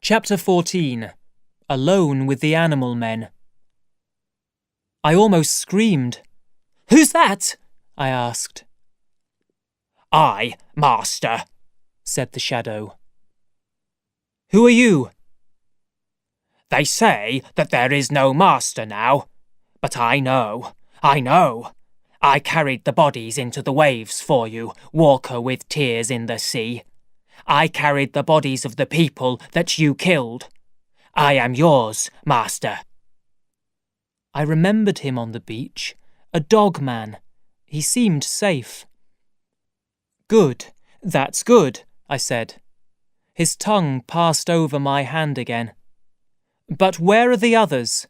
Chapter 14. Alone with the Animal Men. I almost screamed. "Who's that?" I asked. "I, Master," said the shadow. "Who are you?" "They say that there is no master now, but I know. I carried the bodies into the waves for you, walker with tears in the sea. I carried the bodies of the people that you killed. I am yours, Master." I remembered him on the beach, a dog man. He seemed safe. "Good, that's good," I said. His tongue passed over my hand again. "But where are the others?"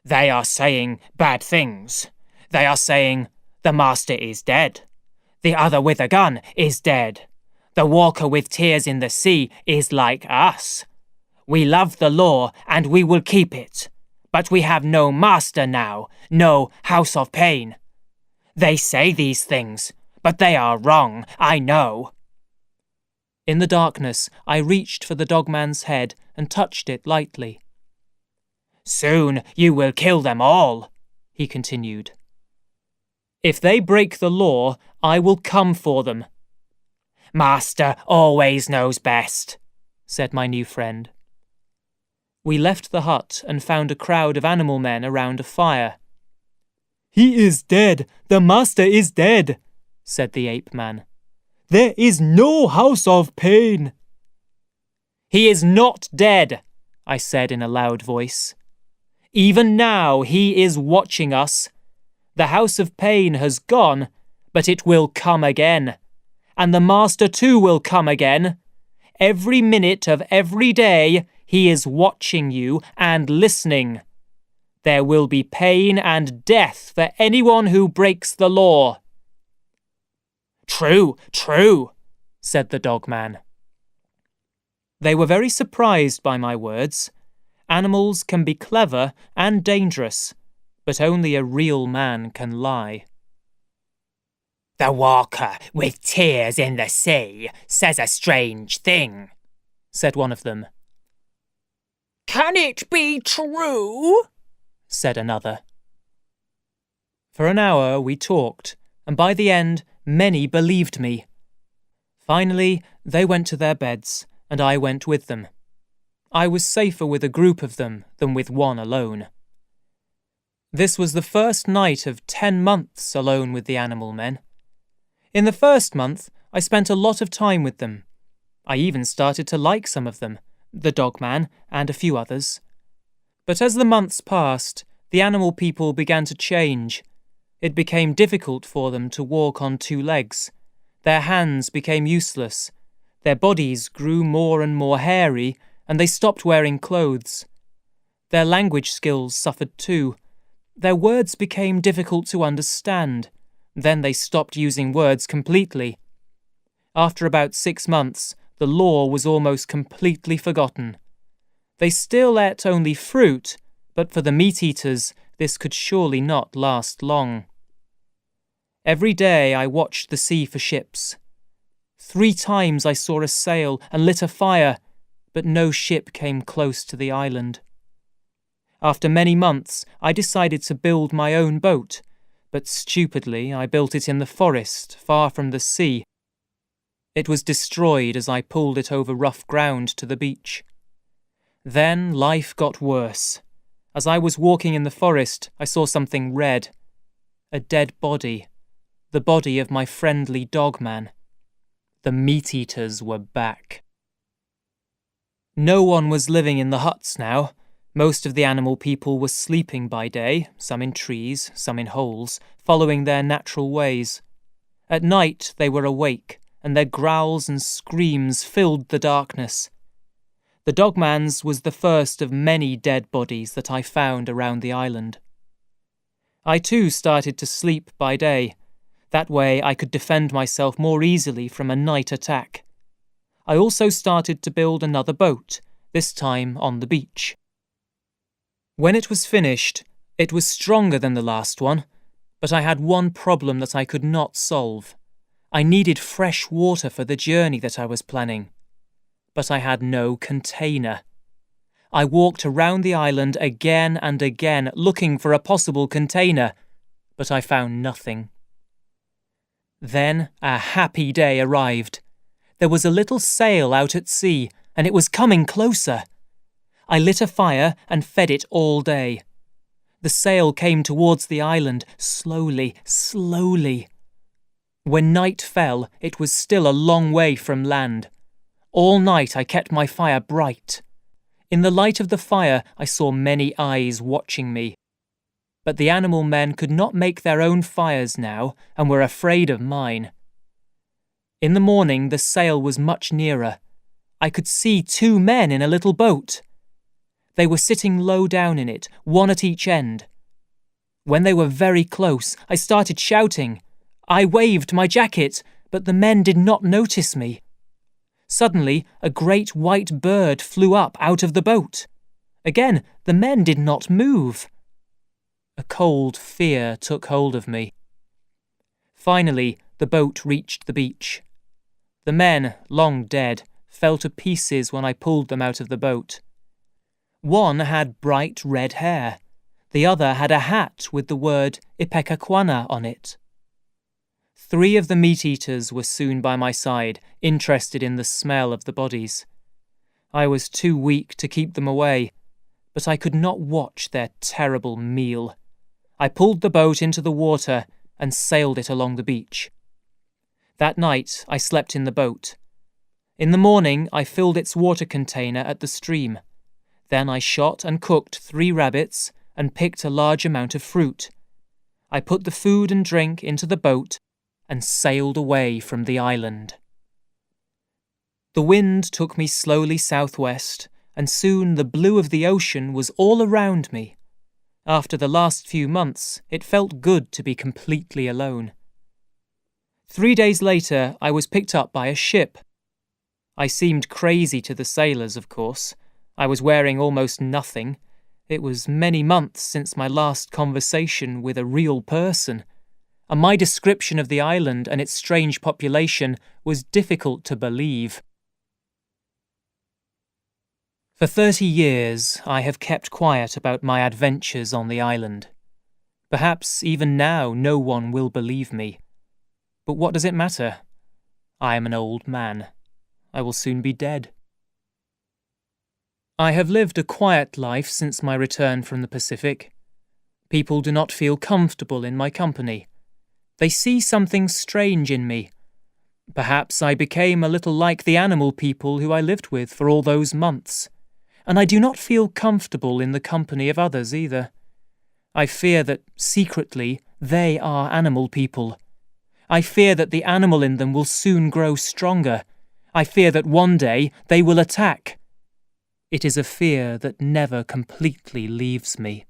"They are saying bad things. They are saying the Master is dead. The other with a gun is dead. The walker with tears in the sea is like us. We love the law and we will keep it. But we have no master now, no house of pain. They say these things, but they are wrong, I know." In the darkness, I reached for the dogman's head and touched it lightly. "Soon you will kill them all," he continued. "If they break the law, I will come for them." "Master always knows best," said my new friend. We left the hut and found a crowd of animal men around a fire. "He is dead! The Master is dead!" said the ape man. "There is no house of pain!" "He is not dead," I said in a loud voice. "Even now he is watching us. The house of pain has gone, but it will come again. And the Master too will come again. Every minute of every day he is watching you and listening. There will be pain and death for anyone who breaks the law." True, said the dogman. They were very surprised by my words. Animals can be clever and dangerous, but only a real man can lie. "The walker with tears in the sea says a strange thing," said one of them. "Can it be true?" said another. For an hour we talked, and by the end many believed me. Finally, they went to their beds, and I went with them. I was safer with a group of them than with one alone. This was the first night of 10 months alone with the animal men. In the first month, I spent a lot of time with them. I even started to like some of them, the dogman and a few others. But as the months passed, the animal people began to change. It became difficult for them to walk on 2 legs. Their hands became useless. Their bodies grew more and more hairy, and they stopped wearing clothes. Their language skills suffered too. Their words became difficult to understand. Then they stopped using words completely. After about 6 months, the law was almost completely forgotten. They still ate only fruit, but for the meat-eaters, this could surely not last long. Every day I watched the sea for ships. 3 times I saw a sail and lit a fire, but no ship came close to the island. After many months, I decided to build my own boat, but stupidly I built it in the forest, far from the sea. It was destroyed as I pulled it over rough ground to the beach. Then life got worse. As I was walking in the forest, I saw something red. A dead body. The body of my friendly dogman. The meat-eaters were back. No one was living in the huts now. Most of the animal people were sleeping by day, some in trees, some in holes, following their natural ways. At night they were awake, and their growls and screams filled the darkness. The dogman's was the first of many dead bodies that I found around the island. I too started to sleep by day. That way I could defend myself more easily from a night attack. I also started to build another boat, this time on the beach. When it was finished, it was stronger than the last one, but I had one problem that I could not solve. I needed fresh water for the journey that I was planning. but I had no container. I walked around the island again and again looking for a possible container, but I found nothing. Then a happy day arrived. There was a little sail out at sea, and it was coming closer. I lit a fire and fed it all day. The sail came towards the island, slowly, slowly. When night fell, it was still a long way from land. All night I kept my fire bright. In the light of the fire, I saw many eyes watching me. But the animal men could not make their own fires now and were afraid of mine. In the morning, the sail was much nearer. I could see 2 men in a little boat. They were sitting low down in it, one at each end. When they were very close, I started shouting. I waved my jacket, but the men did not notice me. Suddenly, a great white bird flew up out of the boat. Again, the men did not move. A cold fear took hold of me. Finally, the boat reached the beach. The men, long dead, fell to pieces when I pulled them out of the boat. One had bright red hair. The other had a hat with the word Ipecacuana on it. 3 of the meat-eaters were soon by my side, interested in the smell of the bodies. I was too weak to keep them away, but I could not watch their terrible meal. I pulled the boat into the water and sailed it along the beach. That night I slept in the boat. In the morning I filled its water container at the stream. Then I shot and cooked 3 rabbits and picked a large amount of fruit. I put the food and drink into the boat and sailed away from the island. The wind took me slowly southwest, and soon the blue of the ocean was all around me. After the last few months, it felt good to be completely alone. 3 days later, I was picked up by a ship. I seemed crazy to the sailors, of course. I was wearing almost nothing. It was many months since my last conversation with a real person, and my description of the island and its strange population was difficult to believe. For 30 years, I have kept quiet about my adventures on the island. Perhaps even now no one will believe me. But what does it matter? I am an old man. I will soon be dead. I have lived a quiet life since my return from the Pacific. People do not feel comfortable in my company. They see something strange in me. Perhaps I became a little like the animal people who I lived with for all those months, and I do not feel comfortable in the company of others either. I fear that, secretly, they are animal people. I fear that the animal in them will soon grow stronger. I fear that one day they will attack. It is a fear that never completely leaves me.